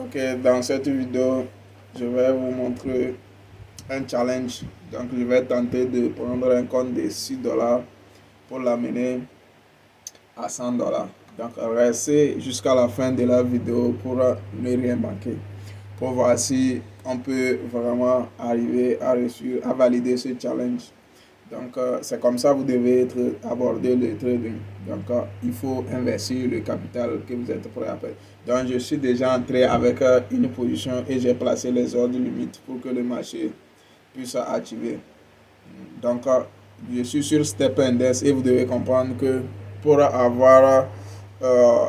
Ok, dans cette vidéo, je vais vous montrer un challenge. Donc, je vais tenter de prendre un compte de 6 dollars pour l'amener à 100 dollars. Donc, restez jusqu'à la fin de la vidéo pour ne rien manquer. Pour voir si on peut vraiment arriver à réussir à valider ce challenge. Donc, c'est comme ça que vous devez aborder le trading. Donc, il faut investir le capital que vous êtes prêt à faire. Donc, je suis déjà entré avec une position et j'ai placé les ordres limites pour que le marché puisse activer. Donc, je suis sur Step Index et vous devez comprendre que pour avoir euh,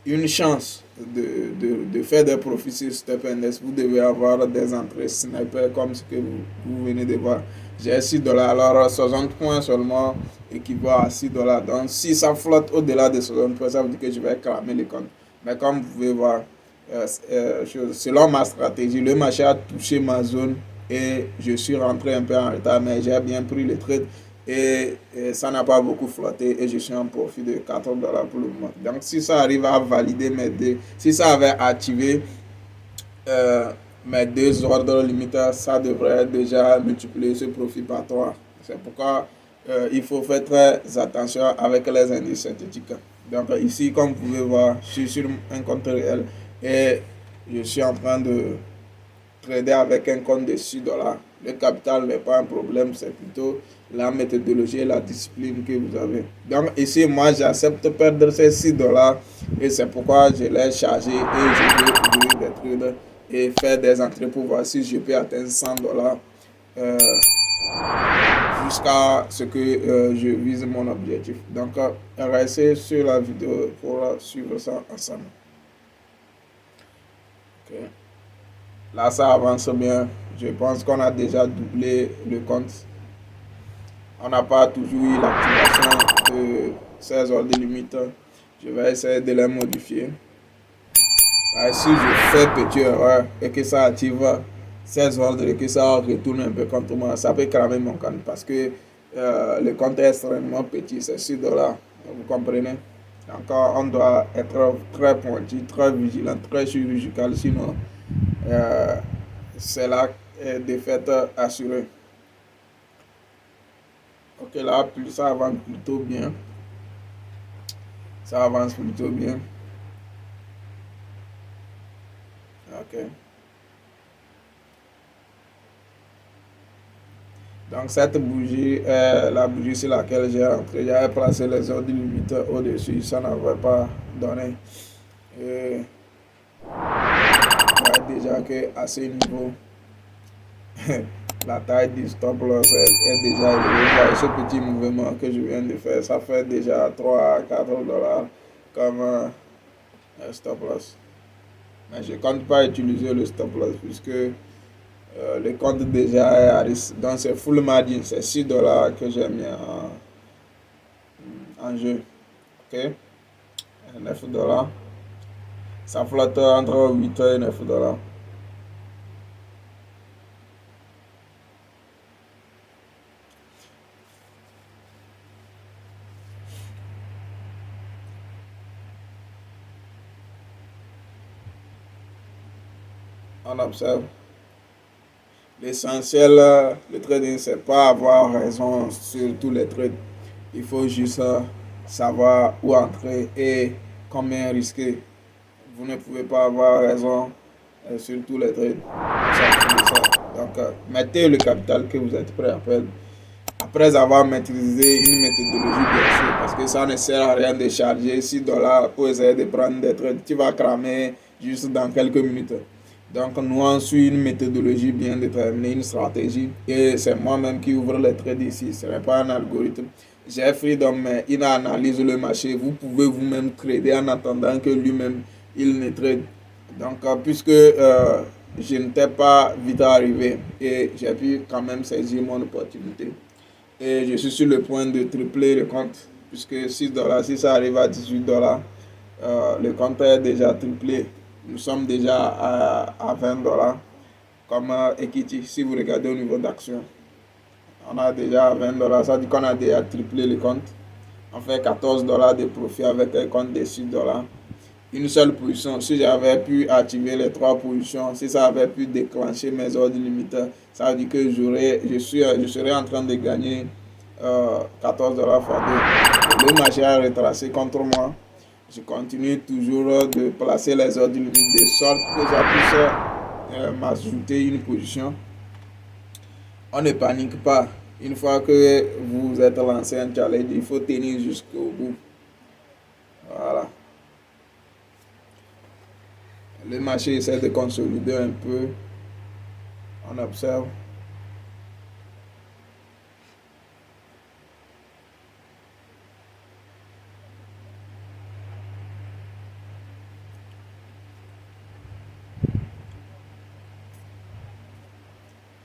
une chance de faire des profits sur Step Index, vous devez avoir des entrées sniper comme ce que vous venez de voir. J'ai 6 dollars, alors 60 points seulement équivaut à 6 dollars. Donc, si ça flotte au-delà de 60 points, ça veut dire que je vais cramer les comptes. Mais comme vous pouvez voir, selon ma stratégie, le marché a touché ma zone et je suis rentré un peu en retard, mais j'ai bien pris le trade et ça n'a pas beaucoup flotté et je suis en profit de 4 dollars pour le moment. Donc, si ça arrive à valider si ça avait activé euh, mes deux ordres limites, ça devrait déjà multiplier ce profit par 3. C'est pourquoi il faut faire très attention avec les indices synthétiques. Donc ici, comme vous pouvez voir, je suis sur un compte réel et je suis en train de trader avec un compte de 6 dollars. Le capital n'est pas un problème, c'est plutôt la méthodologie et la discipline que vous avez. Donc ici, moi, j'accepte perdre ces 6 dollars et c'est pourquoi je l'ai chargé et je vais ouvrir des trades et faire des entrées pour voir si je peux atteindre 100 dollars jusqu'à ce que je vise mon objectif. Donc, restez sur la vidéo pour suivre ça ensemble. Okay. Là, ça avance bien. Je pense qu'on a déjà doublé le compte. On n'a pas toujours eu l'activation de ces ordres limites. Je vais essayer de les modifier. Si je fais petite erreur et que ça active ces ordres et que ça retourne un peu contre moi, ça peut cramer mon compte parce que le compte est extrêmement petit, c'est 6 dollars. Vous comprenez? Encore, on doit être très pointu, très vigilant, très chirurgical, sinon euh, c'est la défaite assurée. Ok, là, ça avance plutôt bien. Ça avance plutôt bien. Ok. Donc, cette bougie est la bougie sur laquelle j'ai entré. J'avais placé les ordres limites au-dessus. Ça n'avait pas donné. Et je vois déjà qu'à ce niveau, la taille du stop loss est déjà élevée. Et ce petit mouvement que je viens de faire, ça fait déjà 3 à 4 dollars comme stop loss. Mais je ne compte pas utiliser le stop loss puisque le compte déjà est à risque. Donc c'est full margin, c'est 6 dollars que j'ai mis en jeu. Ok, 9 dollars. Ça flotte entre 8 et 9 dollars. On observe. L'essentiel, le trading, c'est pas avoir raison sur tous les trades. Il faut juste savoir où entrer et combien risquer. Vous ne pouvez pas avoir raison sur tous les trades. Donc, mettez le capital que vous êtes prêt à perdre. Après avoir maîtrisé une méthodologie, bien sûr, parce que ça ne sert à rien de charger 6 dollars pour essayer de prendre des trades. Tu vas cramer juste dans quelques minutes. Donc, nous, on suit une méthodologie bien déterminée, une stratégie. Et c'est moi-même qui ouvre les trades ici. Ce n'est pas un algorithme. J'ai Freedom, mais il analyse le marché. Vous pouvez vous-même trader en attendant que lui-même, il ne trade. Donc, puisque je n'étais pas vite arrivé et j'ai pu quand même saisir mon opportunité. Et je suis sur le point de tripler le compte, puisque 6 dollars, si ça arrive à 18 dollars, le compte est déjà triplé. Nous sommes déjà à 20 dollars comme equity. Si vous regardez au niveau d'action, on a déjà 20 dollars. Ça dit qu'on a déjà triplé le compte. On fait 14 dollars de profit avec un compte de 6 dollars. une seule position, si j'avais pu activer les 3 positions, si ça avait pu déclencher mes ordres limiteurs, ça veut dire que je serais en train de gagner 14 $ x 2. Le marché a retracé contre moi. Je continue toujours de placer les ordres limites de sorte que ça puisse m'ajouter une position. On ne panique pas. Une fois que vous êtes lancé un challenge, il faut tenir jusqu'au bout. Voilà. Le marché essaie de consolider un peu. On observe.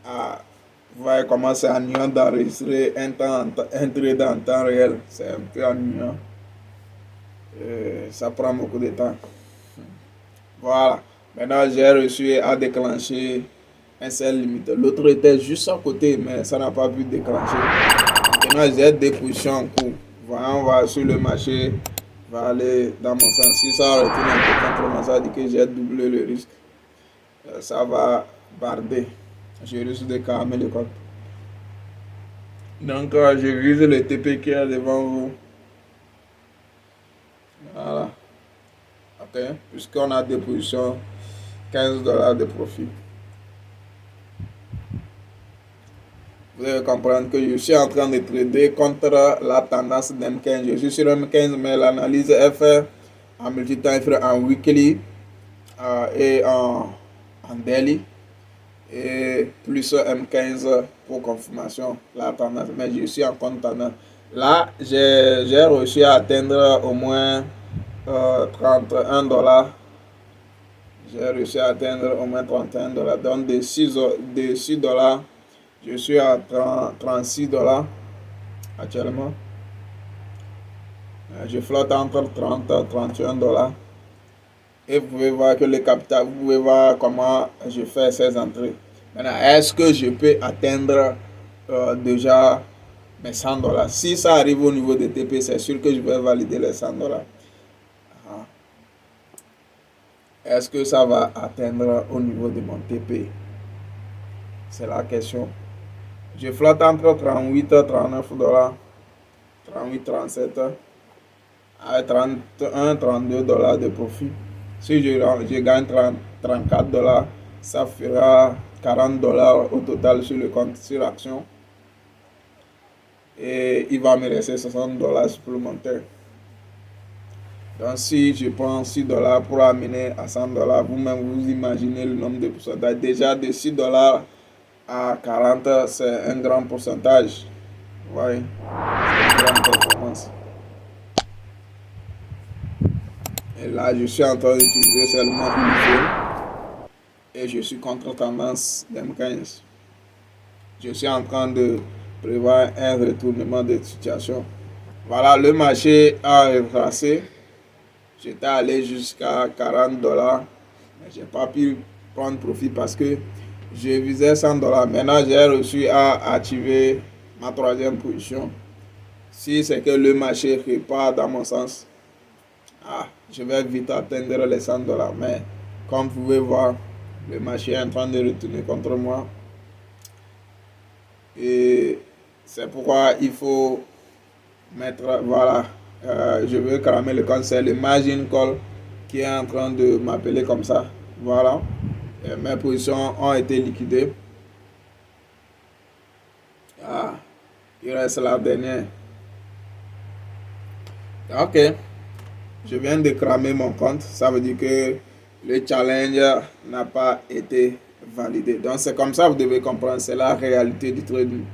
Ah, vous voyez comment c'est ennuyant d'enregistrer un trade en temps réel. C'est un peu ennuyant. Ça prend beaucoup de temps. Voilà. Maintenant, j'ai réussi à déclencher un sell limite. L'autre était juste à côté, mais ça n'a pas pu déclencher. Maintenant, j'ai des positions en cours. Voilà, on va sur le marché, va aller dans mon sens. Si ça retourne un peu contre moi, ça dit que j'ai doublé le risque. Ça va barder. Je risque de calmer le compte. Donc, je vise le TP qui est devant vous. Voilà. Ok. Puisqu'on a des positions, 15 $ de profit. Vous devez comprendre que je suis en train de trader contre la tendance d'M15. Je suis sur M15, mais l'analyse est faite en multi-time frame, en weekly et en daily. Et plus M15 pour confirmation, la tendance. Mais je suis en compte tendance. Là, j'ai réussi à atteindre au moins 31 $. J'ai réussi à atteindre au moins 31 $. Donc, de 6 $, je suis à 36 $ actuellement. Je flotte entre 30 et 31 $. Et vous pouvez voir que le capital, vous pouvez voir comment je fais ces entrées. Maintenant, est-ce que je peux atteindre déjà mes 100 $? Si ça arrive au niveau de TP, c'est sûr que je vais valider les 100 $. Est-ce que ça va atteindre au niveau de mon TP? C'est la question. Je flotte entre 38 et 39 $, 38, 37, avec 31, 32 $ de profit. Si je gagne 34 $, ça fera 40 $ au total sur le compte, sur action. Et il va me rester 60 $ supplémentaires. Donc si je prends 6 $ pour amener à 100 $, vous-même vous imaginez le nombre de pourcentages. Déjà de 6 $ à 40, c'est un grand pourcentage. Vous voyez, c'est une grande performance. Et là, je suis en train d'utiliser seulement une zone. Et je suis contre tendance d'M15. Je suis en train de prévoir un retournement de situation. Voilà, le marché a retracé. J'étais allé jusqu'à 40 $. Mais je n'ai pas pu prendre profit parce que je visais 100 $. Maintenant, j'ai réussi à activer ma 3e position. Si c'est que le marché repart dans mon sens, je vais vite atteindre les 100 $. Mais comme vous pouvez voir, le marché est en train de retourner contre moi. Et c'est pourquoi il faut mettre, voilà, je veux cramer le compte. C'est le margin call qui est en train de m'appeler comme ça. Voilà. Et mes positions ont été liquidées. Il reste la dernière. Ok. Je viens de cramer mon compte. Ça veut dire que le challenge n'a pas été validé. Donc c'est comme ça, vous devez comprendre. C'est la réalité du trading.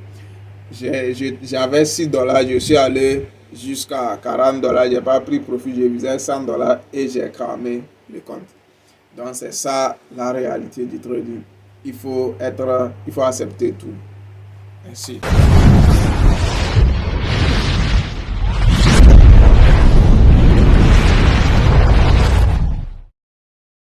J'avais 6 $. Je suis allé jusqu'à 40 $. Je n'ai pas pris profit. Je visais 100 $ et j'ai cramé le compte. Donc c'est ça la réalité du trading. Il faut accepter tout. Merci.